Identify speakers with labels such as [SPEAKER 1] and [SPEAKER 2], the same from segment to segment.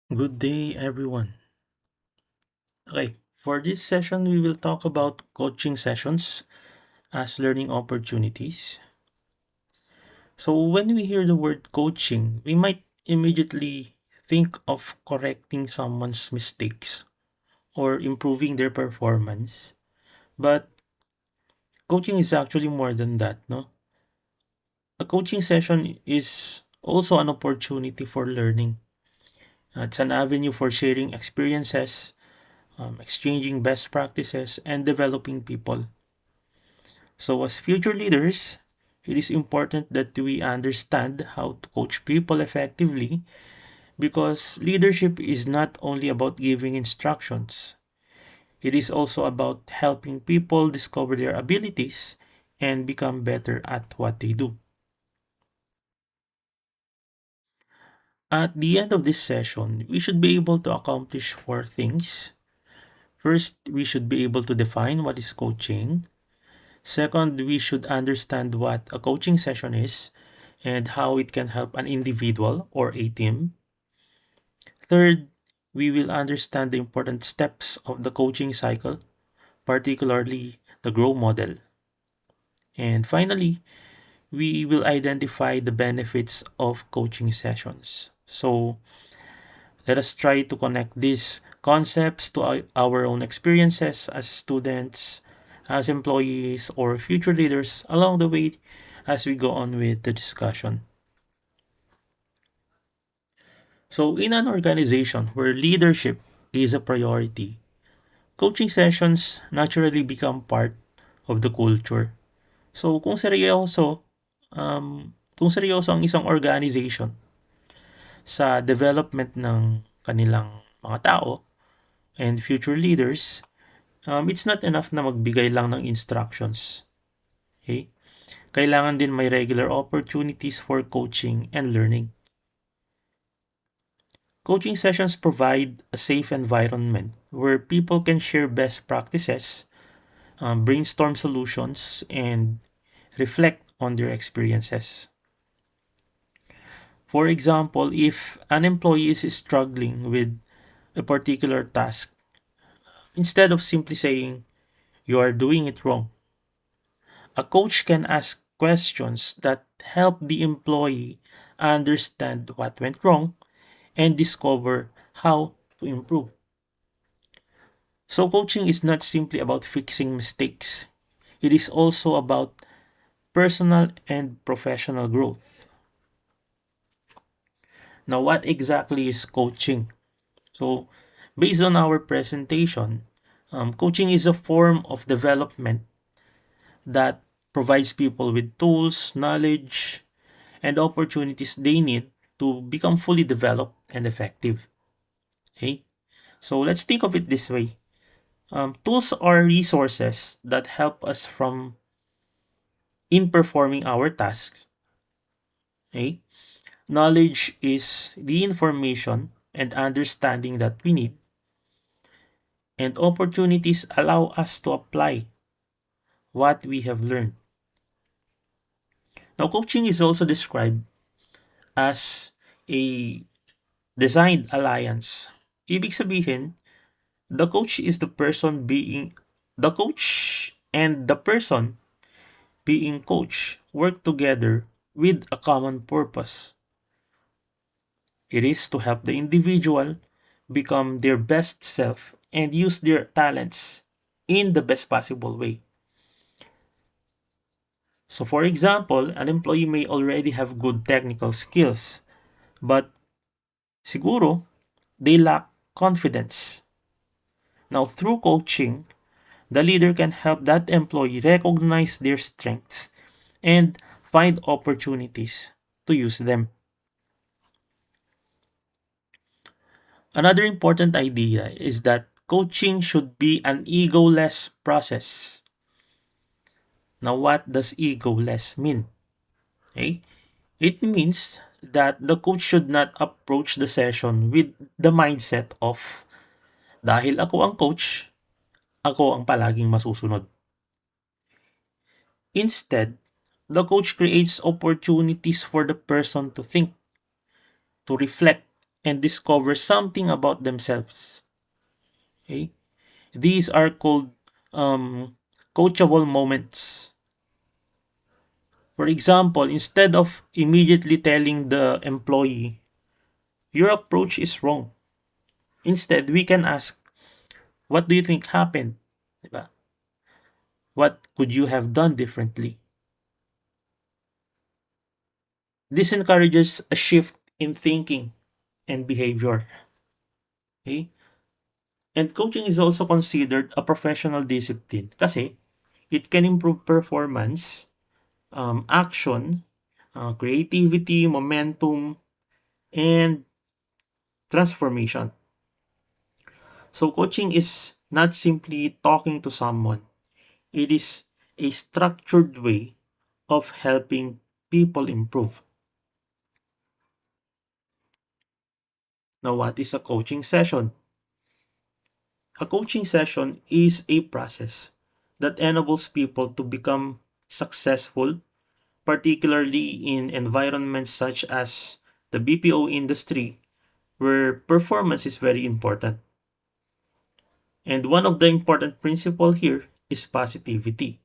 [SPEAKER 1] Good day, everyone. Okay, for this session, we will talk about coaching sessions as learning opportunities. So, when we hear the word coaching, we might immediately think of correcting someone's mistakes or improving their performance. But coaching is actually more than that, no? A coaching session is also an opportunity for learning. It's an avenue for sharing experiences, exchanging best practices, and developing people. So, as future leaders, it is important that we understand how to coach people effectively because leadership is not only about giving instructions, it is also about helping people discover their abilities and become better at what they do. At the end of this session, we should be able to accomplish four things. First, we should be able to define what is coaching. Second, we should understand what a coaching session is and how it can help an individual or a team. Third, we will understand the important steps of the coaching cycle, particularly the grow model. And finally, we will identify the benefits of coaching sessions. So, let us try to connect these concepts to our own experiences as students, as employees, or future leaders along the way as we go on with the discussion. So, in an organization where leadership is a priority, coaching sessions naturally become part of the culture. So, kung seryoso ang isang organization sa development ng kanilang mga tao and future leaders, it's not enough na magbigay lang ng instructions. Okay? Kailangan din may regular opportunities for coaching and learning. Coaching sessions provide a safe environment where people can share best practices, brainstorm solutions, and reflect on their experiences. For example, if an employee is struggling with a particular task, instead of simply saying, "You are doing it wrong," a coach can ask questions that help the employee understand what went wrong and discover how to improve. So, coaching is not simply about fixing mistakes, it is also about personal and professional growth. Now, what exactly is coaching? So, based on our presentation, coaching is a form of development that provides people with tools, knowledge, and opportunities they need to become fully developed and effective. Okay? So, let's think of it this way. Tools are resources that help us from in performing our tasks. Okay? Knowledge is the information and understanding that we need, and opportunities allow us to apply what we have learned. Now, coaching is also described as a designed alliance. Ibig sabihin, the coach and the person being coached work together with a common purpose. It is to help the individual become their best self and use their talents in the best possible way. So, for example, an employee may already have good technical skills, but siguro they lack confidence. Now, through coaching, the leader can help that employee recognize their strengths and find opportunities to use them. Another important idea is that coaching should be an egoless process. Now, what does egoless mean? Okay? It means that the coach should not approach the session with the mindset of, dahil ako ang coach, ako ang palaging masusunod. Instead, the coach creates opportunities for the person to think, to reflect, and discover something about themselves. Okay? These are called um, coachable moments. For example, instead of immediately telling the employee, your approach is wrong, instead, we can ask, what do you think happened? Diba? What could you have done differently? This encourages a shift in thinking and behavior. Okay? And coaching is also considered a professional discipline kasi it can improve performance, action, creativity, momentum, and transformation. So coaching is not simply talking to someone. It is a structured way of helping people improve. Now, what is a coaching session? A coaching session is a process that enables people to become successful, particularly in environments such as the BPO industry, where performance is very important. And one of the important principles here is positivity.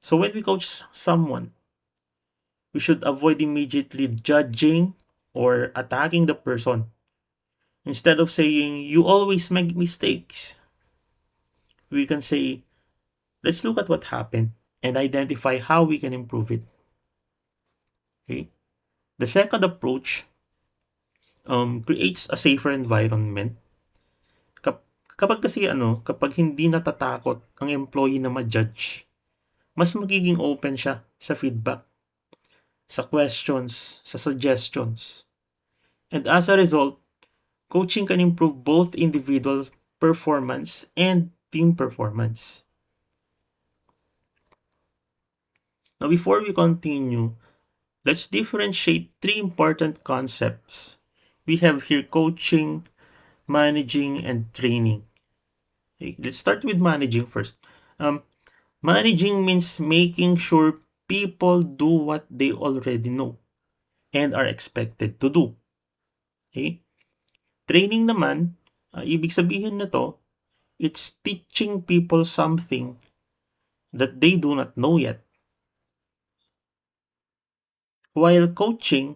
[SPEAKER 1] So when we coach someone, we should avoid immediately judging or attacking the person. Instead of saying, you always make mistakes, we can say, let's look at what happened and identify how we can improve it. Okay? The second approach creates a safer environment. Kapag kasi kapag hindi natatakot ang employee na ma-judge, mas magiging open siya sa feedback, sa questions, sa suggestions. And as a result, coaching can improve both individual performance and team performance. Now, before we continue, let's differentiate three important concepts. We have here coaching, managing, and training. Okay, let's start with managing first. Um, Managing means making sure people do what they already know and are expected to do. Okay? Training naman, ibig sabihin na to, it's teaching people something that they do not know yet. While coaching,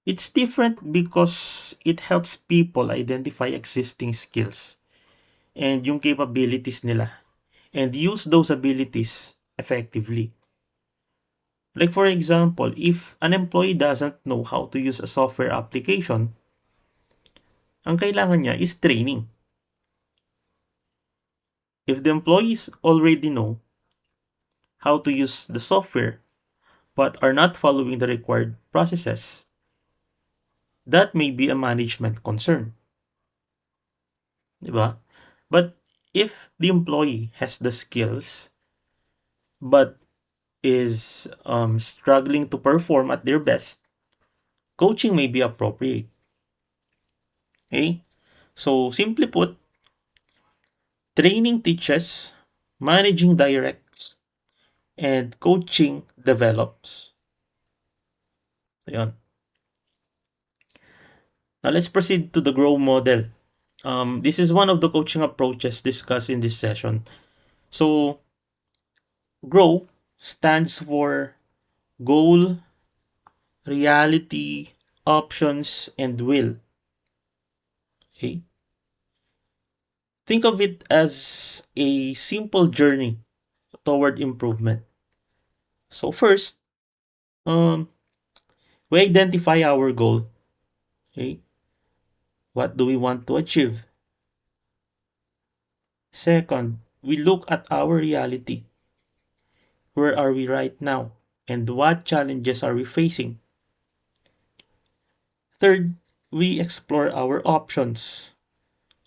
[SPEAKER 1] it's different because it helps people identify existing skills and yung capabilities nila and use those abilities effectively. Like for example, if an employee doesn't know how to use a software application, ang kailangan niya is training. If the employees already know how to use the software but are not following the required processes, that may be a management concern. Diba? But if the employee has the skills but is struggling to perform at their best, coaching may be appropriate. Okay? So, simply put, training teaches, managing directs, and coaching develops. So, yun. Now, let's proceed to the GROW model. This is one of the coaching approaches discussed in this session. So, GROW stands for goal, reality, options, and will. Okay? Think of it as a simple journey toward improvement. So first, um, we identify our goal. Okay? What do we want to achieve? Second, we look at our reality. Where are we right now? And what challenges are we facing? Third, we explore our options.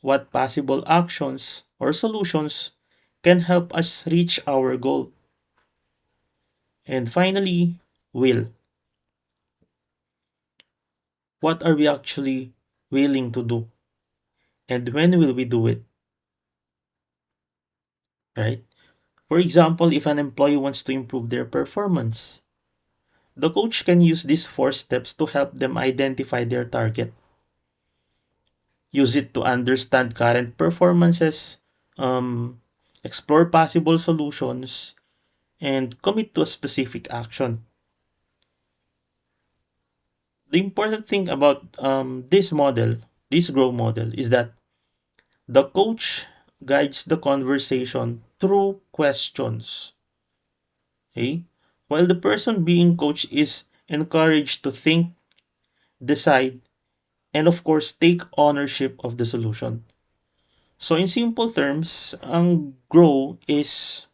[SPEAKER 1] What possible actions or solutions can help us reach our goal? And finally, will. What are we actually willing to do? And when will we do it? Right? For example, if an employee wants to improve their performance, The coach can use these four steps to help them identify their target, use it to understand current performances, um, explore possible solutions, and commit to a specific action. The important thing about this model, this grow model, is that the coach guides the conversation through questions. Okay? While the person being coached is encouraged to think, decide, and of course, take ownership of the solution. So in simple terms, ang grow is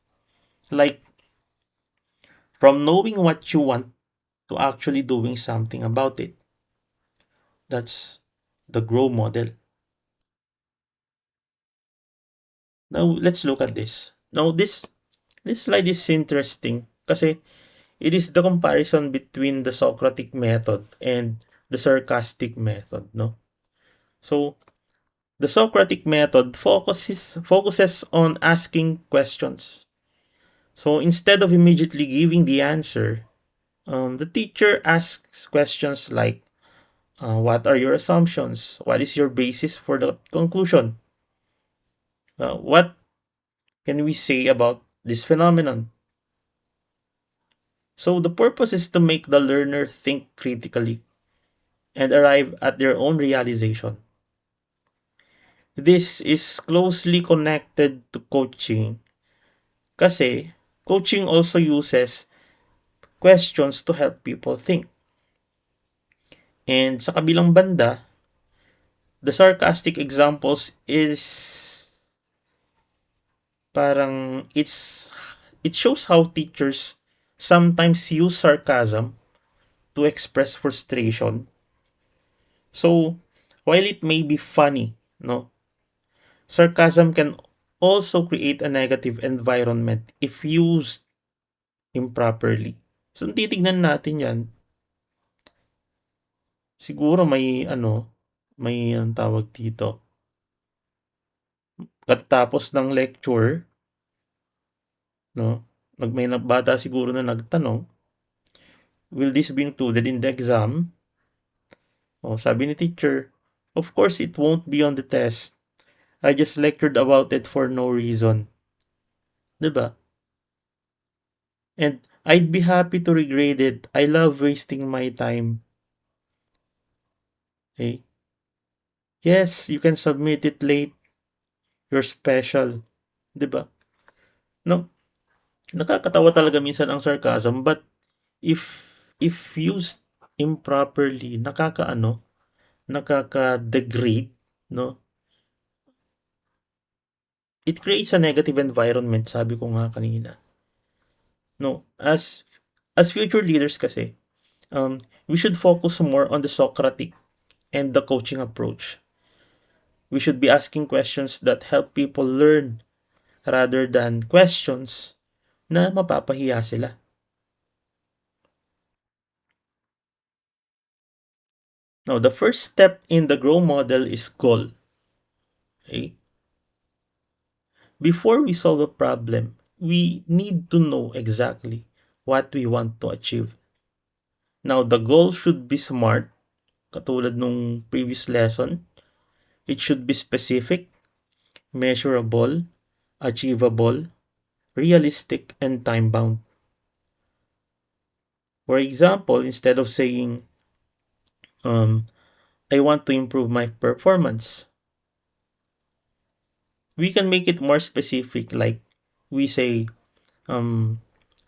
[SPEAKER 1] like from knowing what you want to actually doing something about it. That's the grow model. Now let's look at this. Now this slide is interesting kasi it is the comparison between the Socratic method and the sarcastic method, no? So the Socratic method focuses on asking questions. So instead of immediately giving the answer, the teacher asks questions like, what are your assumptions? What is your basis for the conclusion? What can we say about this phenomenon? So the purpose is to make the learner think critically and arrive at their own realization. This is closely connected to coaching kasi coaching also uses questions to help people think. And sa kabilang banda, the sarcastic examples is parang it shows how teachers sometimes use sarcasm to express frustration. So, while it may be funny, no, sarcasm can also create a negative environment if used improperly. So, kung titignan natin yan, siguro may may ang tawag dito. Katapos ng lecture, no, may bata siguro na nagtanong, will this be included in the exam? O, sabi ni teacher, of course it won't be on the test. I just lectured about it for no reason. 'Di ba? And I'd be happy to regrade it. I love wasting my time. Okay? Yes, you can submit it late. You're special. 'Di ba? No, nakakatawa talaga minsan ang sarcasm, but if used improperly, nakaka-degrade, no? It creates a negative environment, sabi ko nga kanina. No, as future leaders kasi, we should focus more on the Socratic and the coaching approach. We should be asking questions that help people learn rather than questions na mapapahiya sila. Now, the first step in the grow model is goal. Okay? Before we solve a problem, we need to know exactly what we want to achieve. Now, the goal should be smart, katulad nung previous lesson. It should be specific, measurable, achievable, realistic, and time-bound. For example, instead of saying, um, I want to improve my performance, we can make it more specific. Like we say, um,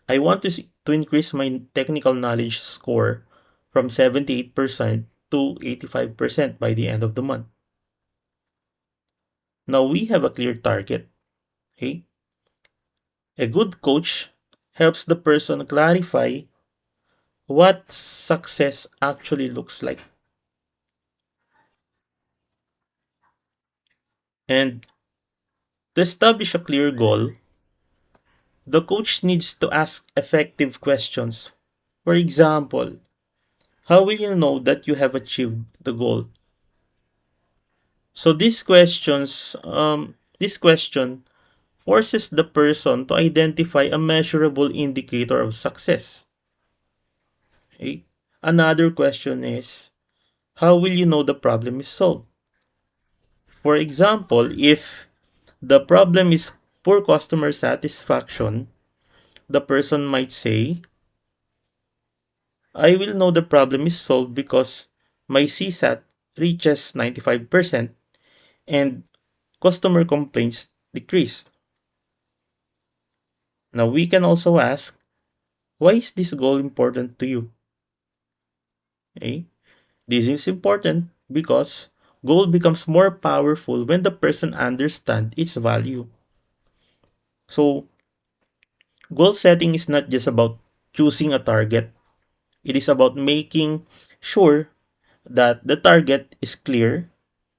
[SPEAKER 1] I want to increase my technical knowledge score from 78% to 85% by the end of the month. Now we have a clear target. Okay? A good coach helps the person clarify what success actually looks like. And to establish a clear goal, the coach needs to ask effective questions. For example, how will you know that you have achieved the goal? So this question forces the person to identify a measurable indicator of success. Okay? Another question is, how will you know the problem is solved? For example, if the problem is poor customer satisfaction, the person might say, I will know the problem is solved because my CSAT reaches 95% and customer complaints decreased. Now we can also ask, why is this goal important to you? Okay? This is important because goal becomes more powerful when the person understands its value. So goal setting is not just about choosing a target. It is about making sure that the target is clear,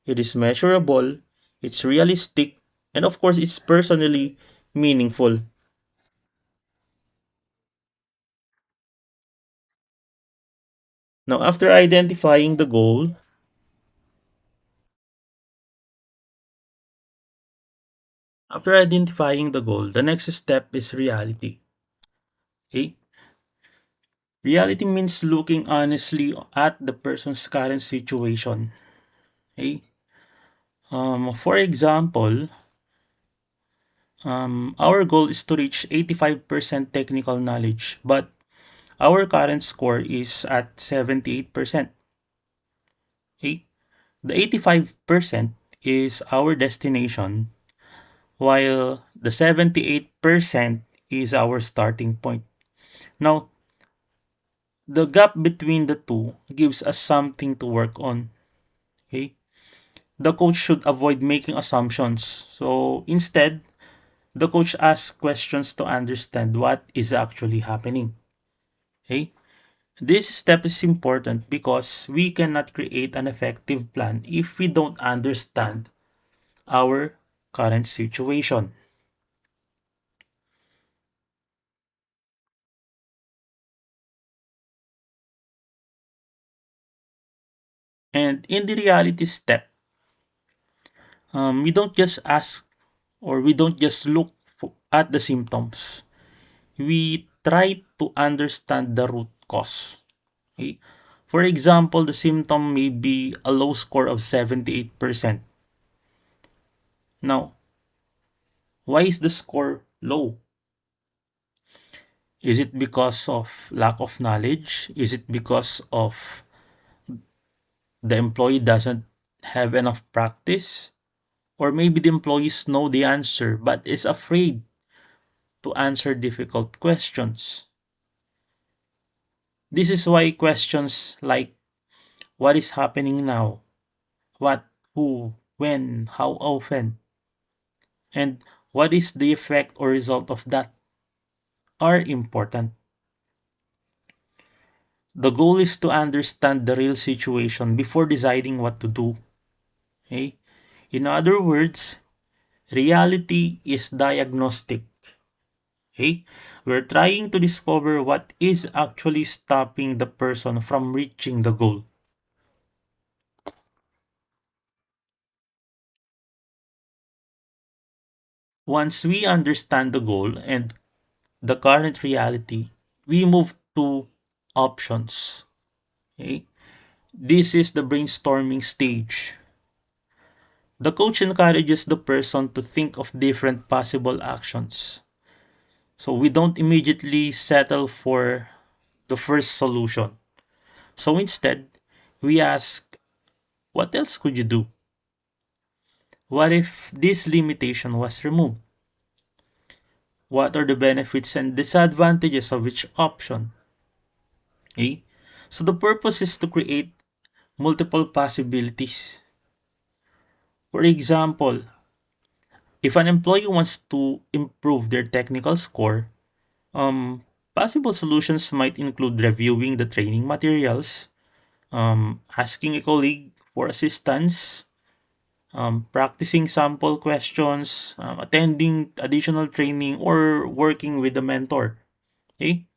[SPEAKER 1] it is measurable, it's realistic, and of course, it's personally meaningful. Now, after identifying the goal, the next step is reality. Okay? Reality means looking honestly at the person's current situation. Okay? For example, our goal is to reach 85% technical knowledge, but our current score is at 78%. Okay? The 85% is our destination, while the 78% is our starting point. Now, the gap between the two gives us something to work on. Okay? The coach should avoid making assumptions. So instead, the coach asks questions to understand what is actually happening. Okay? This step is important because we cannot create an effective plan if we don't understand our current situation. And in the reality step, we don't just ask or we don't just look at the symptoms. We try to understand the root cause. Okay? For example, the symptom may be a low score of 78%. Now, why is the score low? Is it because of lack of knowledge? Is it because of the employee doesn't have enough practice? Or maybe the employees know the answer but is afraid to answer difficult questions. This is why questions like what is happening now, what, who, when, how often, and what is the effect or result of that are important. The goal is to understand the real situation before deciding what to do. Okay? In other words, reality is diagnostic. Okay? We're trying to discover what is actually stopping the person from reaching the goal. Once we understand the goal and the current reality, we move to options. Okay? This is the brainstorming stage. The coach encourages the person to think of different possible actions. So we don't immediately settle for the first solution. So instead, we ask, what else could you do? What if this limitation was removed? What are the benefits and disadvantages of each option? Okay? So the purpose is to create multiple possibilities. For example, if an employee wants to improve their technical score, possible solutions might include reviewing the training materials, asking a colleague for assistance, practicing sample questions, attending additional training, or working with a mentor. Okay?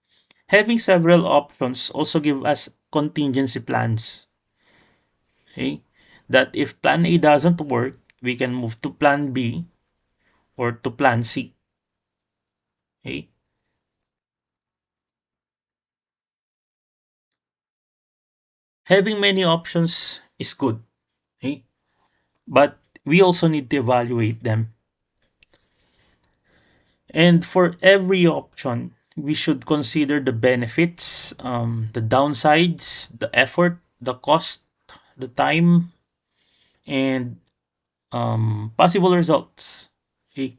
[SPEAKER 1] Having several options also give us contingency plans. Okay? That if plan A doesn't work, we can move to plan B or to plan C. Okay? Having many options is good, okay? But we also need to evaluate them. And for every option, we should consider the benefits, the downsides, the effort, the cost, the time, and possible results. Okay.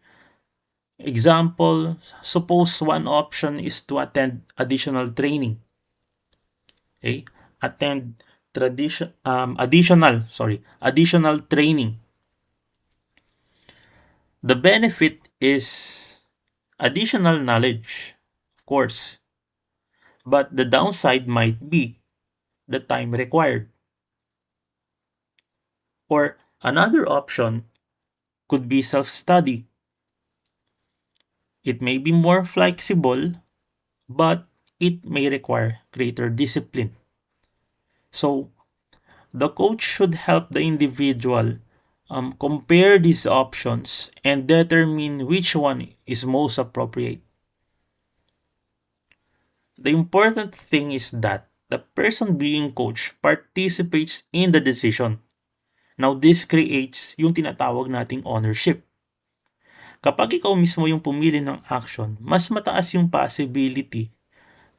[SPEAKER 1] Example, suppose one option is to attend additional training. Okay. Attend additional training. The benefit is additional knowledge, of course, but the downside might be the time required. Or another option could be self-study. It may be more flexible, but it may require greater discipline. So the coach should help the individual compare these options and determine which one is most appropriate. The important thing is that the person being coached participates in the decision. Now, this creates yung tinatawag nating ownership. Kapag ikaw mismo yung pumili ng action, mas mataas yung possibility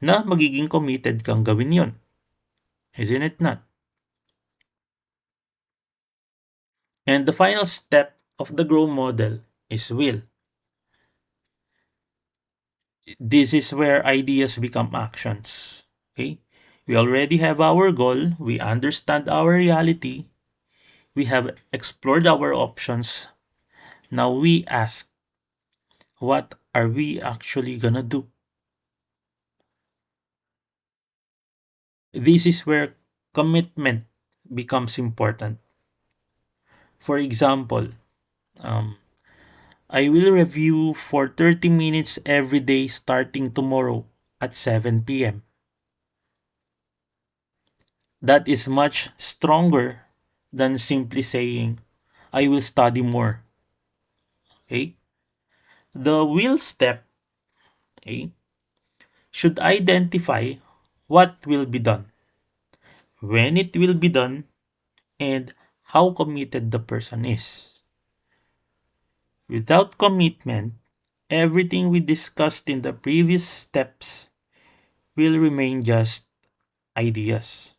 [SPEAKER 1] na magiging committed kang gawin yon. Isn't it not? And the final step of the grow model is will. This is where ideas become actions. Okay? We already have our goal, we understand our reality, we have explored our options. Now we ask, what are we actually gonna do? This is where commitment becomes important. For example, um, I will review for 30 minutes every day starting tomorrow at 7 p.m. That is much stronger than simply saying, I will study more. Okay? The will step, okay, should identify what will be done, when it will be done, and how committed the person is. Without commitment, everything we discussed in the previous steps will remain just ideas.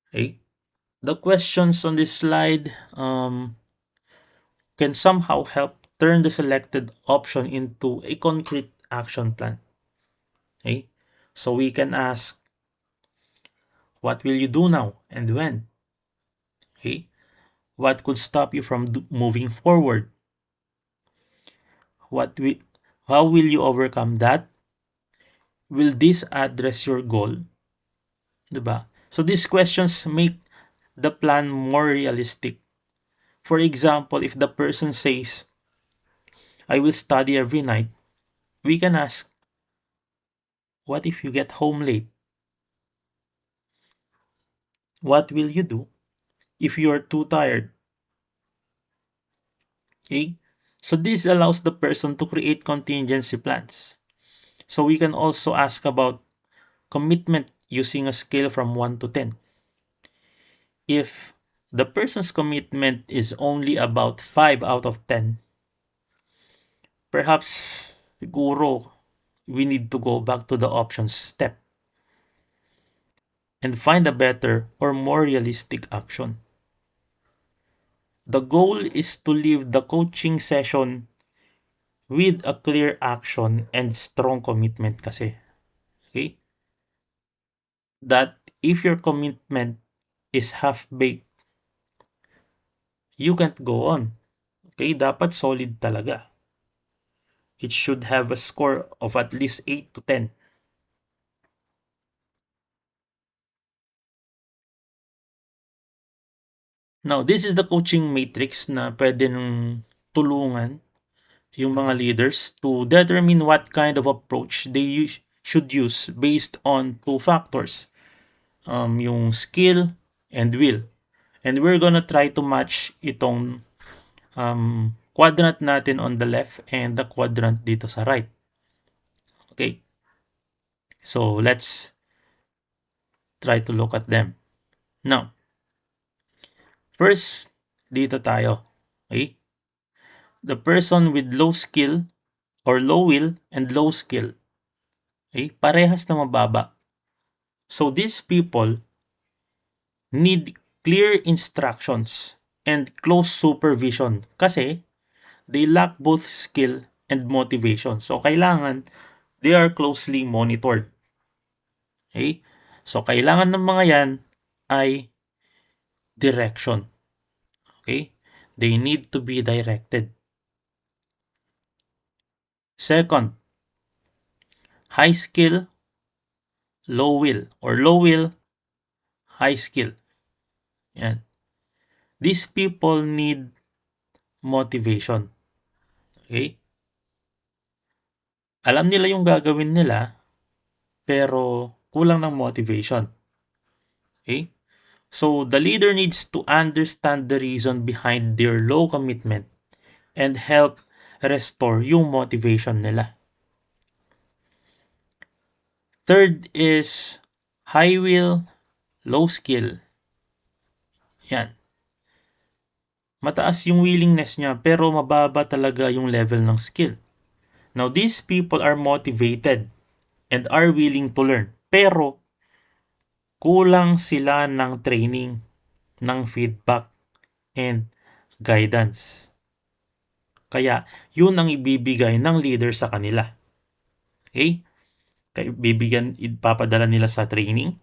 [SPEAKER 1] Okay? The questions on this slide can somehow help turn the selected option into a concrete action plan. Okay? So we can ask, what will you do now and when? Okay? What could stop you from moving forward? What will, how will you overcome that? Will this address your goal? Diba? So these questions make the plan more realistic. For example, if the person says, I will study every night, we can ask, what if you get home late? What will you do if you are too tired? Okay? So this allows the person to create contingency plans. So we can also ask about commitment using a scale from 1 to 10. If the person's commitment is only about 5 out of 10, perhaps siguro we need to go back to the options step and find a better or more realistic action. The goal is to leave the coaching session with a clear action and strong commitment kasi. Okay? That if your commitment is half-baked, you can't go on. Okay? Dapat solid talaga. It should have a score of at least 8 to 10. Now, this is the coaching matrix na pwede nang tulungan yung mga leaders to determine what kind of approach they should use based on two factors, yung skill and will. And we're gonna try to match itong quadrant natin on the left and the quadrant dito sa right. Okay. So let's try to look at them. Now, first, dito tayo. Okay? The person with low skill or low will and low skill. Okay? Parehas na mababa. So these people need clear instructions and close supervision kasi they lack both skill and motivation. So kailangan they are closely monitored. Okay? So kailangan ng mga yan ay direction. Okay? They need to be directed. Second, high skill, low will, or low will, high skill. Yan. These people need motivation. Okay? Alam nila yung gagawin nila, pero kulang ng motivation. Okay? So, the leader needs to understand the reason behind their low commitment and help restore yung motivation nila. Third is high will, low skill. Yan. Mataas yung willingness niya pero mababa talaga yung level ng skill. Now, these people are motivated and are willing to learn. Pero, kulang sila ng training, ng feedback, and guidance. Kaya, yun ang ibibigay ng leader sa kanila. Okay? Kaya ipapadala nila sa training.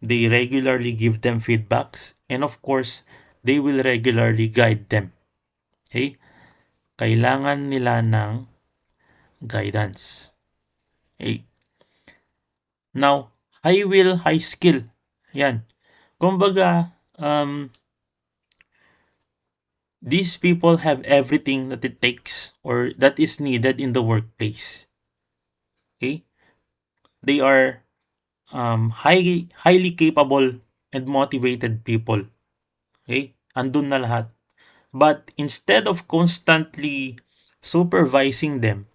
[SPEAKER 1] They regularly give them feedbacks. And of course, they will regularly guide them. Okay? Kailangan nila ng guidance. Okay? Now, high will, high skill. Yan. Kumbaga, these people have everything that it takes or that is needed in the workplace. Okay? They are highly capable and motivated people. Okay? Andun na lahat. But instead of constantly supervising them,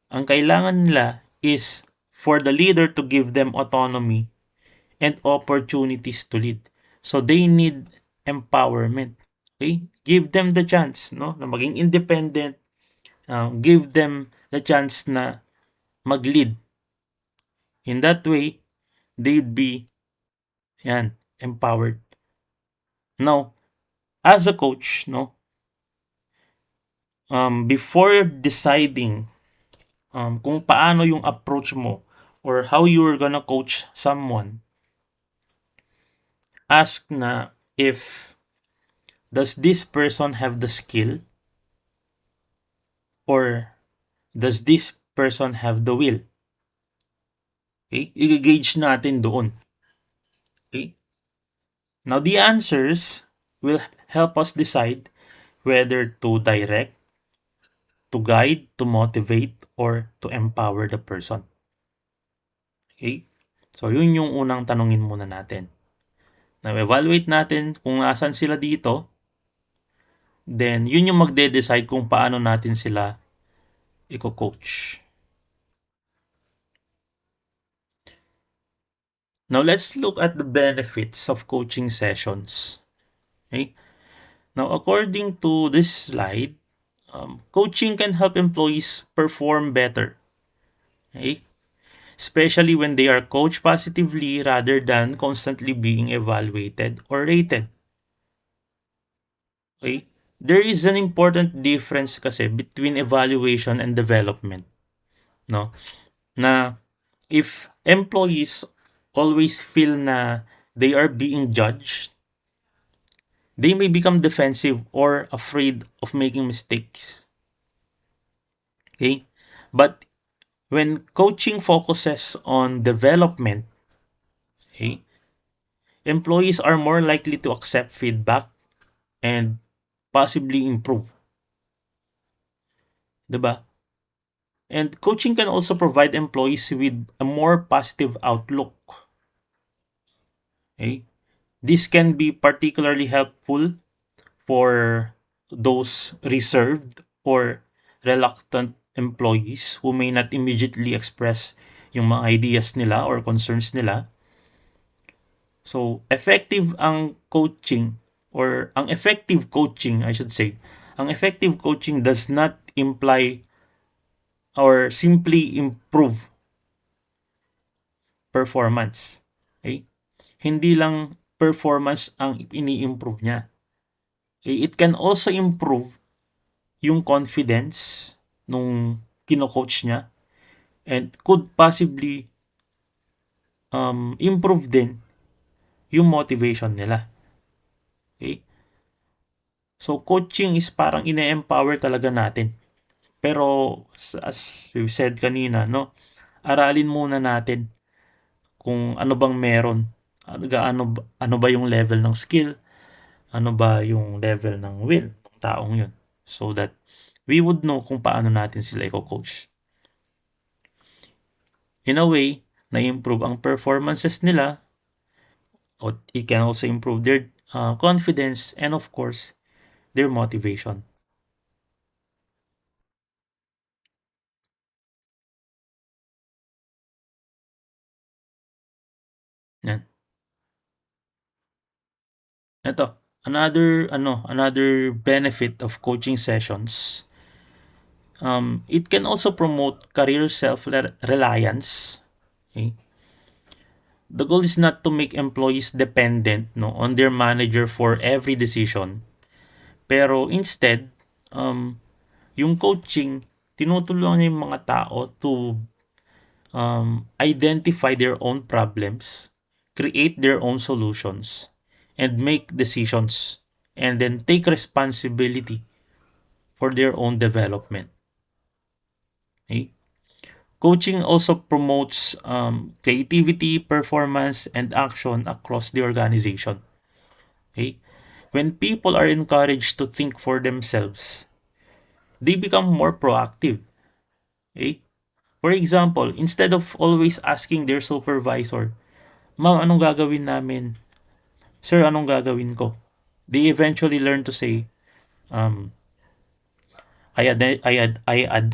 [SPEAKER 1] ang kailangan nila is for the leader to give them autonomy and opportunities to lead. So they need empowerment. Okay? Give them the chance, no, na maging independent. Give them the chance na mag-lead. In that way, they'd be empowered. Now, as a coach, no, before deciding kung paano yung approach mo or how you're gonna coach someone, ask na if does this person have the skill or does this person have the will? Okay? I-gauge natin doon. Okay? Now, the answers will help us decide whether to direct, to guide, to motivate, or to empower the person. Okay? So, yun yung unang tanungin muna natin. Now, evaluate natin kung nasan sila dito. Then, yun yung magde-decide kung paano natin sila i-coach. Now, let's look at the benefits of coaching sessions. Okay? Now, according to this slide, coaching can help employees perform better. Okay? Especially when they are coached positively rather than constantly being evaluated or rated. Okay? There is an important difference kasi between evaluation and development. No? Na if employees always feel na they are being judged, they may become defensive or afraid of making mistakes. Okay? But when coaching focuses on development, okay, employees are more likely to accept feedback and possibly improve. Diba? And coaching can also provide employees with a more positive outlook. Okay? This can be particularly helpful for those reserved or reluctant employees who may not immediately express yung mga ideas nila or concerns nila. So, effective ang coaching or ang effective coaching, I should say, ang effective coaching does not imply or simply improve performance. Okay? Hindi lang performance ang ini-improve niya. Okay? It can also improve yung confidence nung kino-coach niya and could possibly improve din yung motivation nila. Okay? So, coaching is parang ine-empower talaga natin. Pero, as we said kanina, no, aralin muna natin kung ano bang meron. Ano ba yung level ng skill? Ano ba yung level ng will ng taong yun? So that we would know kung paano natin sila i-coach. In a way, na-improve ang performances nila, or it can also improve their confidence and of course, their motivation. Yan. Ito, another benefit of coaching sessions, it can also promote career self-reliance. Okay? The goal is not to make employees dependent, no, on their manager for every decision. Pero instead, yung coaching, tinutulungan niya yung mga tao to identify their own problems, create their own solutions, and make decisions, and then take responsibility for their own development. Okay? Coaching also promotes creativity, performance, and action across the organization. Okay? When people are encouraged to think for themselves, they become more proactive. Okay? For example, instead of always asking their supervisor, "Ma'am, anong gagawin namin? Sir, anong gagawin ko?" They eventually learn to say, um, I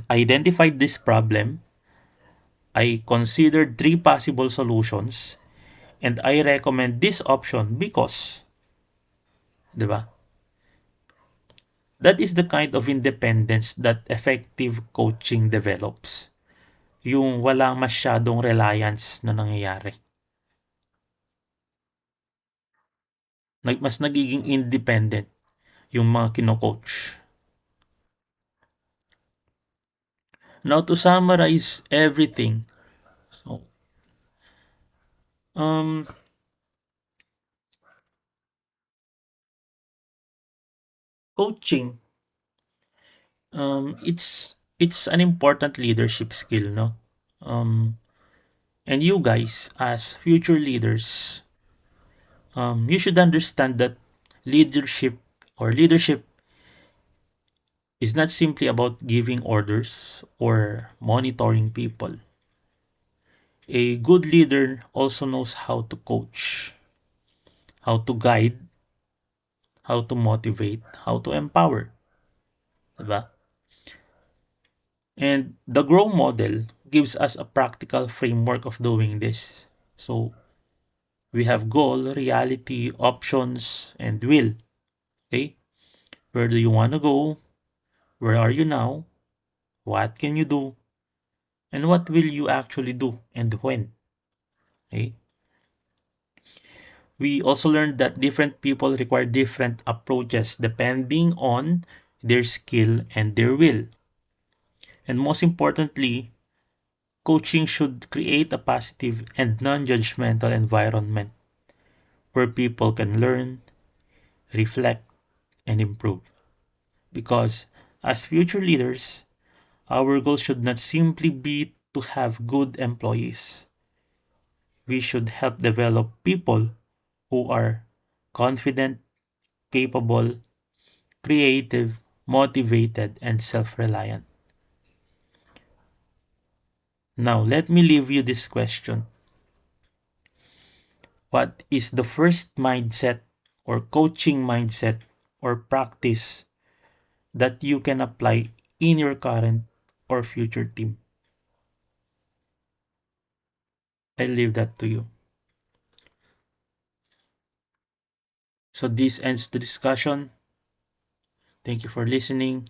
[SPEAKER 1] identified this problem, I considered three possible solutions, and I recommend this option because, di ba? That is the kind of independence that effective coaching develops. Yung walang masyadong reliance na nangyayari. Mas nagiging independent yung mga kino-coach. Now, to summarize everything, so, um, coaching, it's an important leadership skill, no? And you guys, as future leaders, you should understand that leadership is not simply about giving orders or monitoring people. A good leader also knows how to coach, how to guide, how to motivate, how to empower. Diba? And the Grow model gives us a practical framework of doing this. So we have goal, reality, options, and will. Okay? Where do you want to go? Where are you now? What can you do? And what will you actually do and when? Okay? We also learned that different people require different approaches depending on their skill and their will. And most importantly, coaching should create a positive and non-judgmental environment where people can learn, reflect, and improve. Because as future leaders, our goal should not simply be to have good employees. We should help develop people who are confident, capable, creative, motivated, and self reliant. Now, let me leave you this question. What is the first mindset or coaching mindset or practice that you can apply in your current or future team? I leave that to you. So this ends the discussion. Thank you for listening.